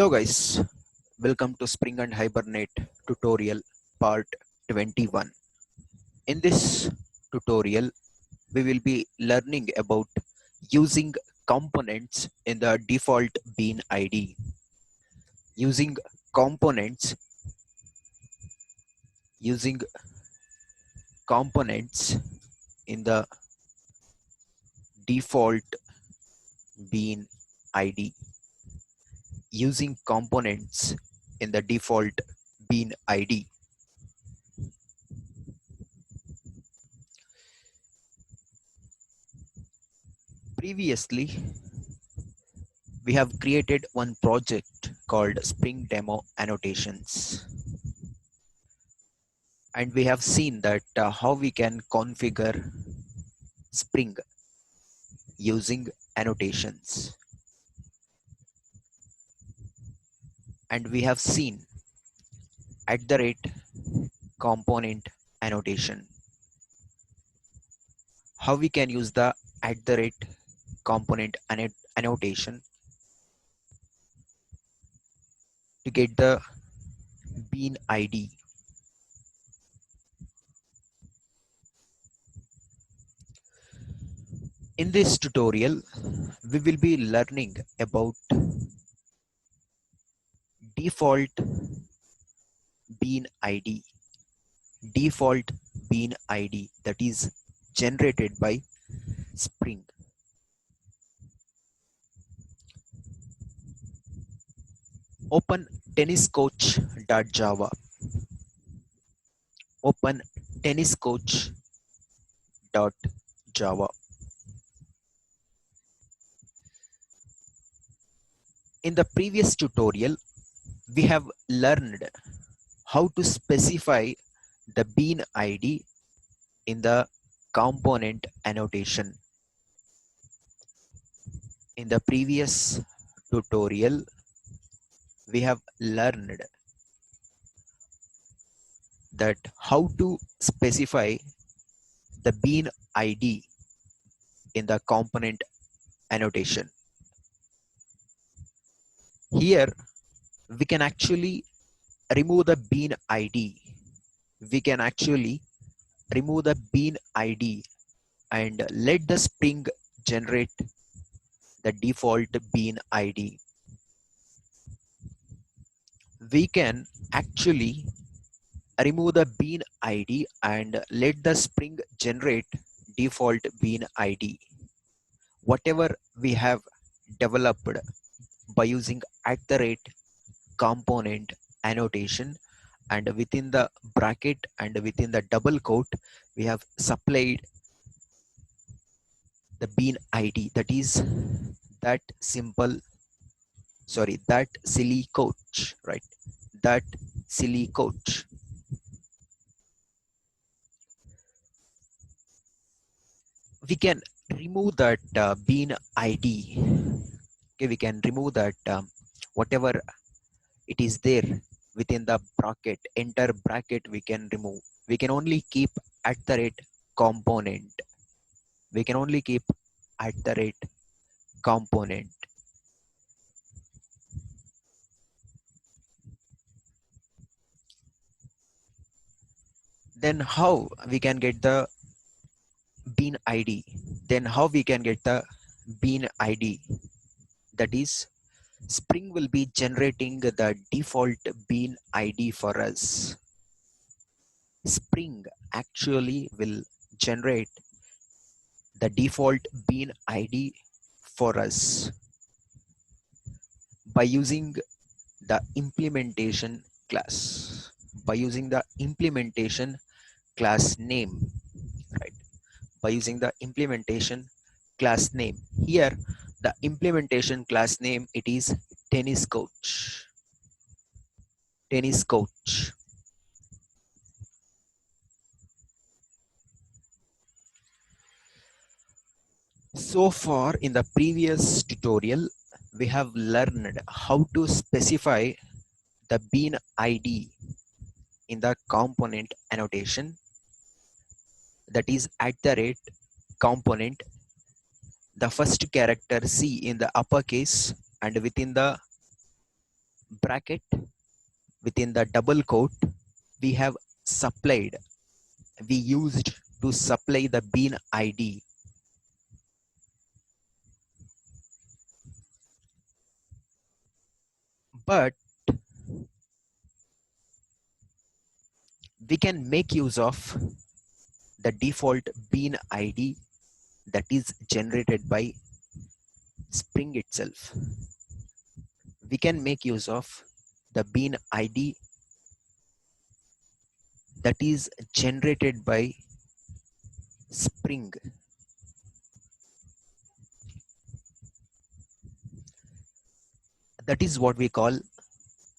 Hello guys, welcome to Spring and Hibernate tutorial part 21. In this tutorial, we will be learning about using components in the default bean ID. Using components, using components in the default bean ID. Using components in the default bean ID. Previously, we have created one project called Spring Demo Annotations. And we have seen that how we can configure Spring using annotations. And we have seen @component annotation. How we can use the @component annotation to get the bean ID. In this tutorial, we will be learning about default bean ID. Default bean ID that is generated by Spring. Open tenniscoach.java. Open tenniscoach.java. In the previous tutorial, we have learned how to specify the bean ID in the component annotation. In the previous tutorial, we have learned that how to specify the bean ID in the component annotation. Here, we can actually remove the bean ID. We can actually remove the bean ID and let the Spring generate the default bean ID. We can actually remove the bean ID and let the Spring generate default bean ID. Whatever we have developed by using @component annotation, and within the bracket and within the double quote, we have supplied the bean ID, that is that silly coach, right? That silly coach. We can remove that bean ID. Okay, we can remove that whatever it is there within the bracket, enter bracket, we can remove. We can only keep @component. We can only keep @component. Then how we can get the bean ID? Then how we can get the bean ID? That is, Spring will be generating the default bean ID for us. Spring actually will generate the default bean ID for us by using the implementation class. By using the implementation class name, right? By using the implementation class name. Here, the implementation class name, it is tennis coach. Tennis coach. So far in the previous tutorial, we have learned how to specify the bean ID in the component annotation, that is @component, the first character C in the uppercase, and within the bracket within the double quote we have supplied, we used to supply the bean ID, but we can make use of the default bean ID that is generated by Spring itself. We can make use of the bean ID that is generated by Spring. That is what we call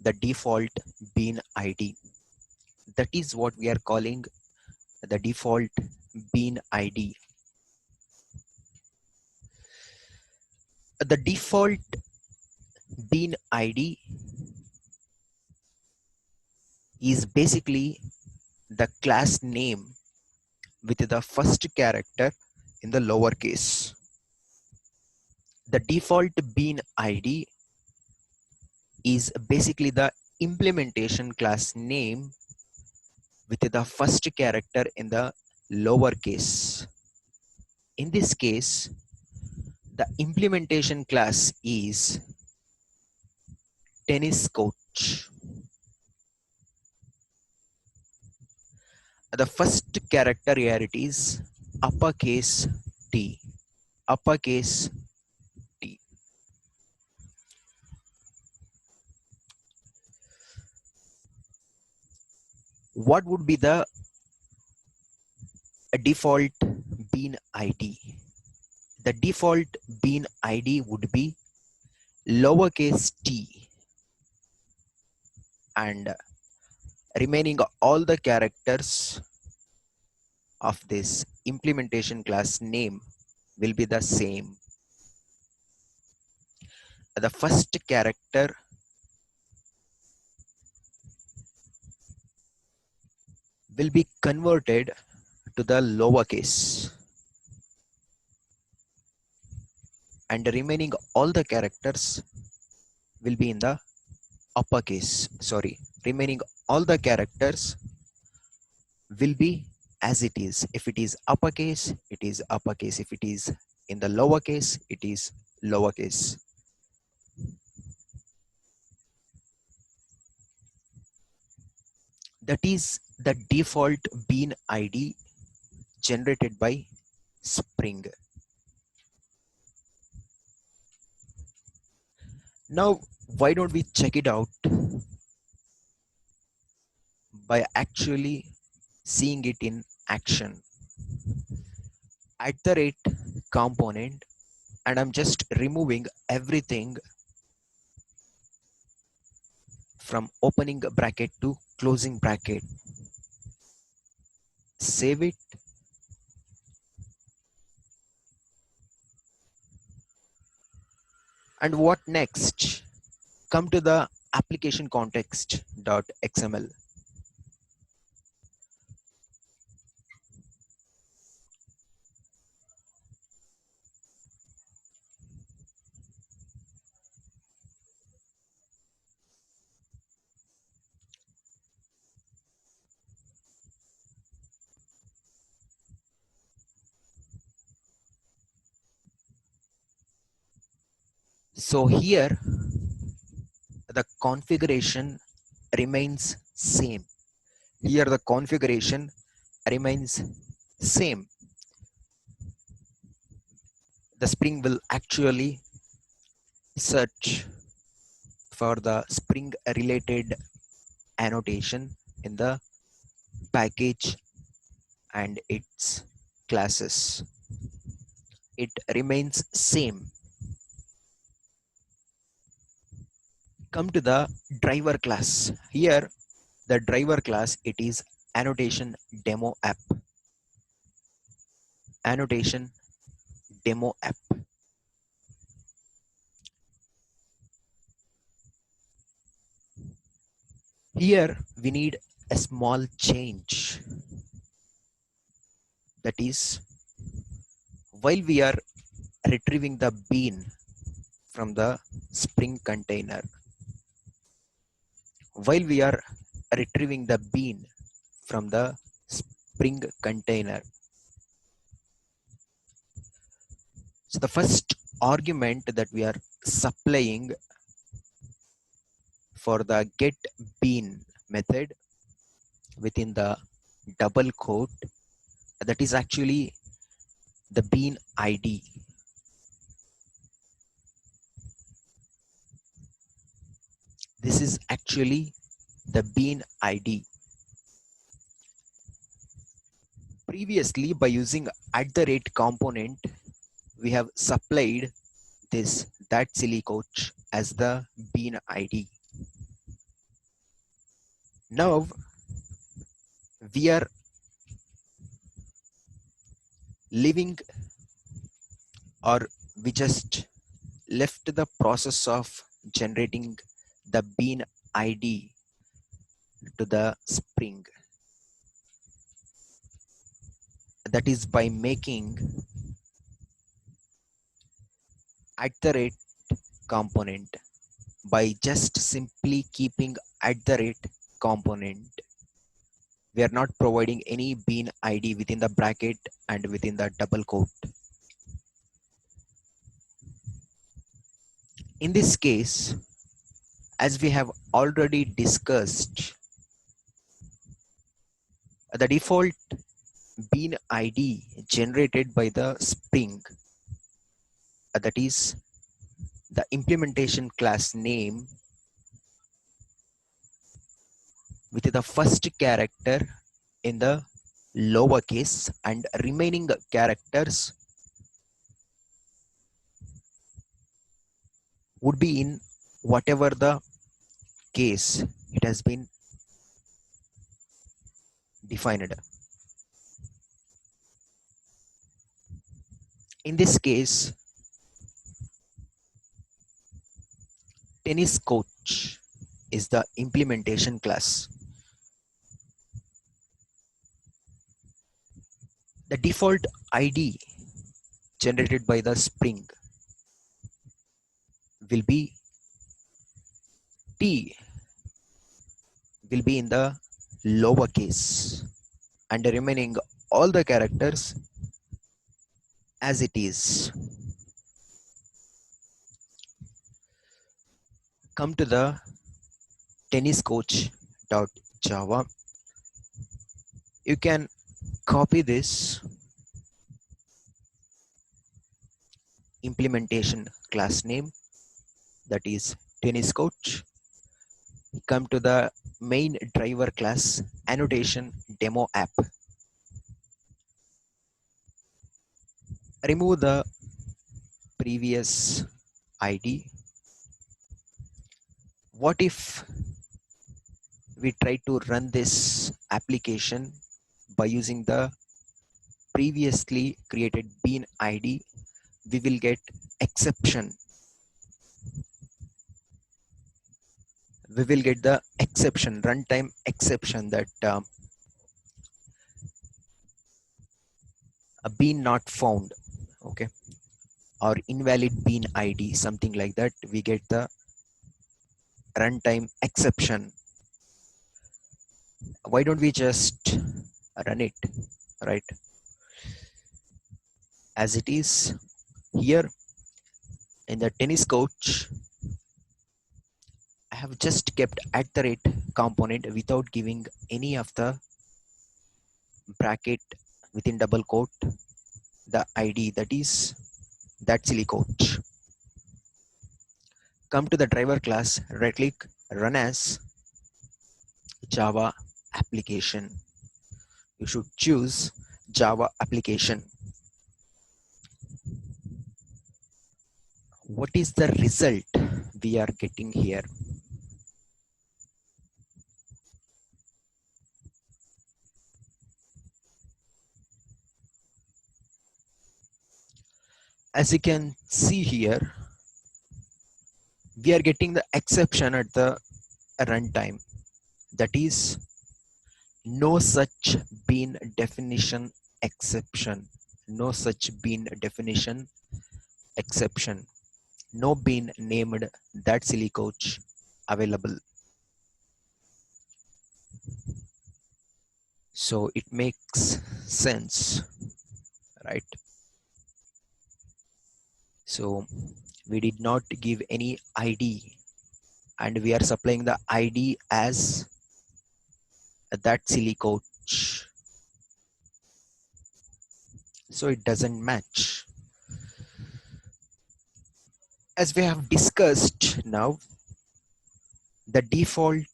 the default bean ID. That is what we are calling the default bean ID. The default bean ID is basically the class name with the first character in the lowercase. The default bean ID is basically the implementation class name with the first character in the lowercase. In this case, the implementation class is tennis coach. The first character here it is uppercase T. Uppercase T. What would be the default bean ID? The default bean ID would be lowercase t, and remaining all the characters of this implementation class name will be the same. The first character will be converted to the lowercase, and remaining all the characters will be in the uppercase. Sorry, remaining all the characters will be as it is. If it is uppercase, it is uppercase. If it is in the lowercase, it is lowercase. That is the default bean ID generated by Spring. Now, why don't we check it out by actually seeing it in action? At the rate component, and I'm just removing everything from opening bracket to closing bracket. Save it. And what next? Come to the application context.xml. So here the configuration remains same. Here the configuration remains same. The Spring will actually search for the Spring related annotation in the package and its classes. It remains same. Come to the driver class. Here the driver class, it is annotation demo app. Annotation demo app. Here we need a small change. That is, while we are retrieving the bean from the Spring container, while we are retrieving the bean from the Spring container. So the first argument that we are supplying for the get bean method within the double quote, that is actually the bean ID. This is actually the bean ID. Previously, by using @ component, we have supplied this that silly coach as the bean ID. Now we are leaving, or we just left the process of generating the bean ID to the Spring. That is by making @ component, by just simply keeping component. We are not providing any bean ID within the bracket and within the double quote. In this case, as we have already discussed, the default bean ID generated by the Spring, that is the implementation class name with the first character in the lowercase and remaining characters would be in whatever the case it has been defined. In this case, tennis coach is the implementation class. The default ID generated by the Spring will be T, will be in the lowercase and remaining all the characters as it is. Come to the tenniscoach.java. You can copy this implementation class name, that is tennis coach. Come to the main driver class annotation demo app. Remove the previous ID. What if we try to run this application by using the previously created bean ID? We will get exception. We will get the exception, runtime exception, that a bean not found, okay, or invalid bean ID, something like that. We get the runtime exception. Why don't we just run it, right? As it is here in the tennis coach, I have just kept @ component without giving any of the bracket within double quote the ID, that is that silly coach. Come to the driver class, right click, run as Java application. You should choose Java application. What is the result we are getting here? As you can see here, we are getting the exception at the runtime, that is no such bean definition exception, no such bean definition exception, no bean named that silly coach available. So it makes sense, right? So we did not give any ID, and we are supplying the ID as that silly coach. So it doesn't match. As we have discussed now, the default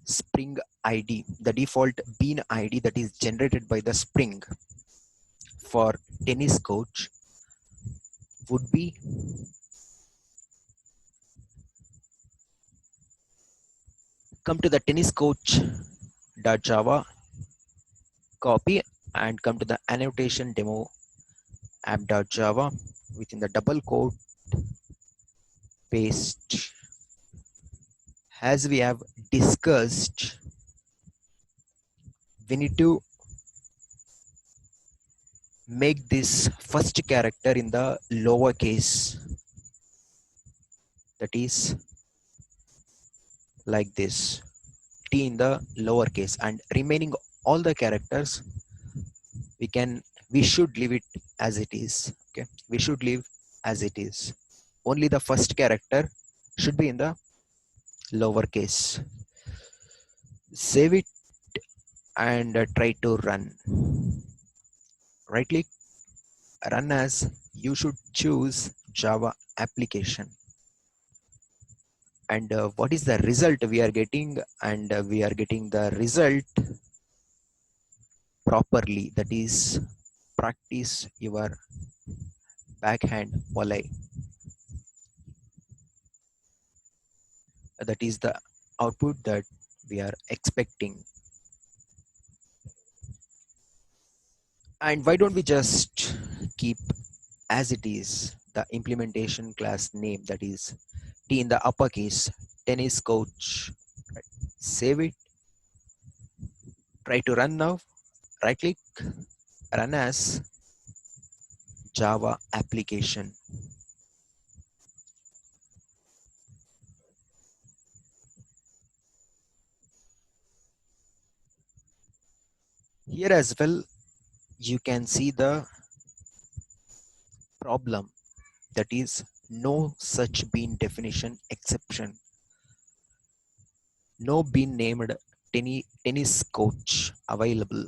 Spring ID, the default bean ID that is generated by the Spring for tennis coach would be come to the tennis coach Java, copy, and come to the annotation demo app.java. Within the double quote, paste. As we have discussed, we need to make this first character in the lowercase, that is like this, t in the lowercase, and remaining all the characters we should leave it as it is. Okay, we should leave as it is. Only the first character should be in the lowercase. Save it and try to run. Right click, run as. You should choose Java application. And what is the result we are getting? And we are getting the result properly, that is practice your backhand volley. That is the output that we are expecting. And why don't we just keep as it is the implementation class name, that is T in the uppercase, tennis coach. Right. Save it, try to run now. Right click, run as Java application. Here as well, you can see the problem, that is no such bean definition exception. No bean named tennis coach available.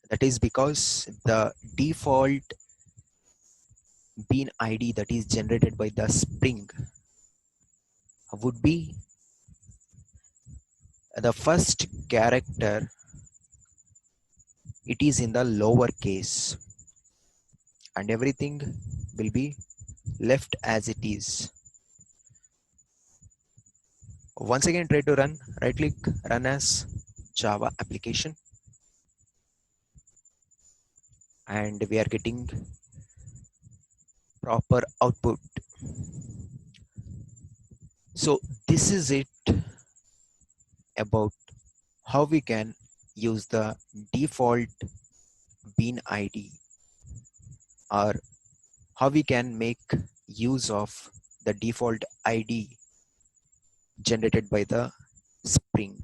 That is because the default bean ID that is generated by the Spring would be the first character, it is in the lower case, and everything will be left as it is. Once again, try to run. Right click, run as Java application, and we are getting proper output. So this is it about how we can use the default bean ID, or how we can make use of the default ID generated by the Spring.